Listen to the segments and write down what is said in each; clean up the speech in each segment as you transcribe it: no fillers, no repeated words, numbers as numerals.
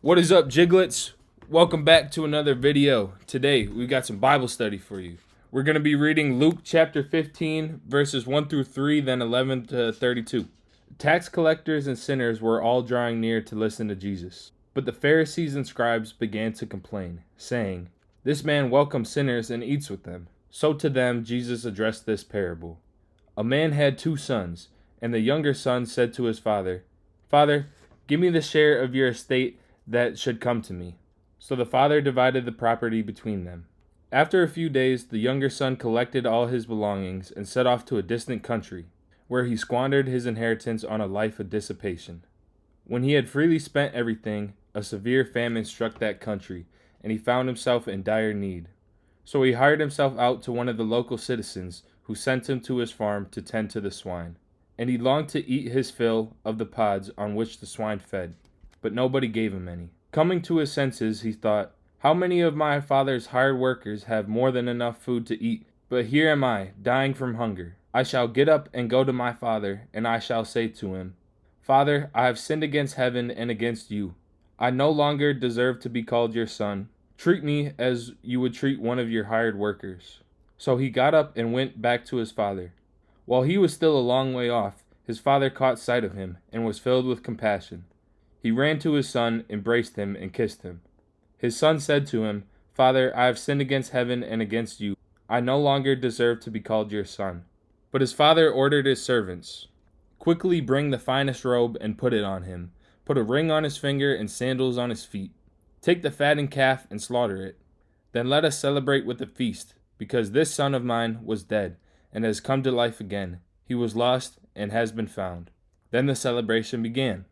What is up, Jiglets? Welcome back to another video. Today, we got some Bible study for you. We're going to be reading Luke chapter 15, verses 1 through 3, then 11 to 32. Tax collectors and sinners were all drawing near to listen to Jesus. But the Pharisees and scribes began to complain, saying, "This man welcomes sinners and eats with them." So to them Jesus addressed this parable. A man had 2 sons, and the younger son said to his father, "Father, give me the share of your estate that should come to me." So the father divided the property between them. After a few days, the younger son collected all his belongings and set off to a distant country, where he squandered his inheritance on a life of dissipation. When he had freely spent everything, a severe famine struck that country, and he found himself in dire need. So he hired himself out to one of the local citizens, who sent him to his farm to tend to the swine. And he longed to eat his fill of the pods on which the swine fed, but nobody gave him any. Coming to his senses, he thought, "How many of my father's hired workers have more than enough food to eat? But here am I, dying from hunger. I shall get up and go to my father, and I shall say to him, 'Father, I have sinned against heaven and against you. I no longer deserve to be called your son. Treat me as you would treat one of your hired workers.' So he got up and went back to his father. While he was still a long way off, his father caught sight of him and was filled with compassion. He ran to his son, embraced him, and kissed him. His son said to him, 'Father, I have sinned against heaven and against you. I no longer deserve to be called your son.' But his father ordered his servants, 'Quickly bring the finest robe and put it on him. Put a ring on his finger and sandals on his feet. Take the fattened calf and slaughter it. Then let us celebrate with a feast, because this son of mine was dead and has come to life again. He was lost and has been found.' Then the celebration began.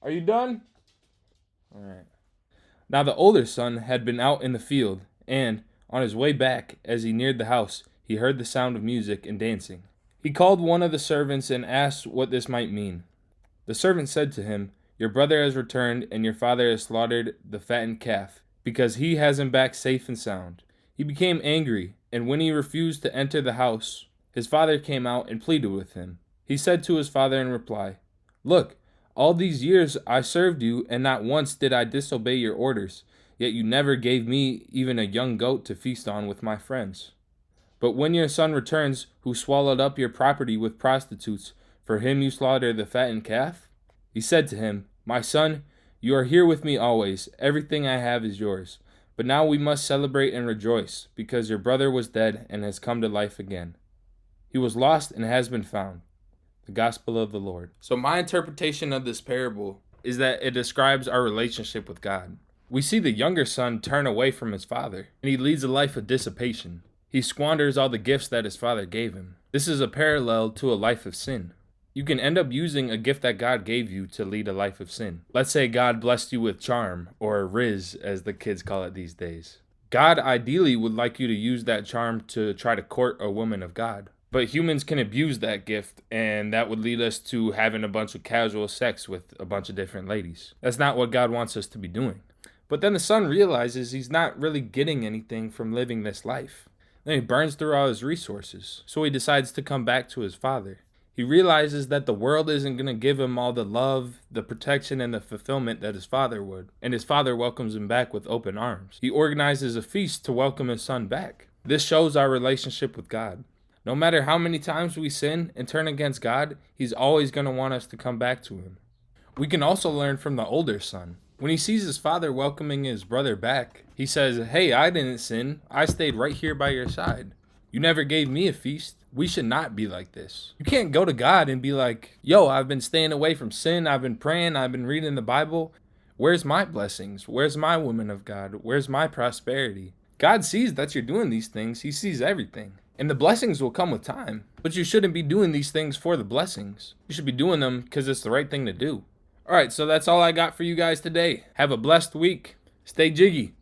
Are you done? All right. Now the older son had been out in the field, and, on his way back, as he neared the house, he heard the sound of music and dancing. He called one of the servants and asked what this might mean. The servant said to him, 'Your brother has returned, and your father has slaughtered the fattened calf, because he has him back safe and sound.' He became angry, and when he refused to enter the house, his father came out and pleaded with him. He said to his father in reply, 'Look, all these years I served you, and not once did I disobey your orders, yet you never gave me even a young goat to feast on with my friends. But when your son returns, who swallowed up your property with prostitutes, for him you slaughter the fattened calf?' He said to him, 'My son, you are here with me always. Everything I have is yours. But now we must celebrate and rejoice, because your brother was dead and has come to life again. He was lost and has been found.'" The Gospel of the Lord. So my interpretation of this parable is that it describes our relationship with God. We see the younger son turn away from his father, and he leads a life of dissipation. He squanders all the gifts that his father gave him. This is a parallel to a life of sin. You can end up using a gift that God gave you to lead a life of sin. Let's say God blessed you with charm, or riz as the kids call it these days. God ideally would like you to use that charm to try to court a woman of God. But humans can abuse that gift, and that would lead us to having a bunch of casual sex with a bunch of different ladies. That's not what God wants us to be doing. But then the son realizes he's not really getting anything from living this life. Then he burns through all his resources, so he decides to come back to his father. He realizes that the world isn't going to give him all the love, the protection, and the fulfillment that his father would, and his father welcomes him back with open arms. He organizes a feast to welcome his son back. This shows our relationship with God. No matter how many times we sin and turn against God, he's always going to want us to come back to him. We can also learn from the older son. When he sees his father welcoming his brother back, he says, "Hey, I didn't sin. I stayed right here by your side. You never gave me a feast. We should not be like this." You can't go to God and be like, "Yo, I've been staying away from sin. I've been praying. I've been reading the Bible. Where's my blessings? Where's my woman of God? Where's my prosperity?" God sees that you're doing these things. He sees everything. And the blessings will come with time. But you shouldn't be doing these things for the blessings. You should be doing them because it's the right thing to do. Alright, so that's all I got for you guys today. Have a blessed week. Stay jiggy.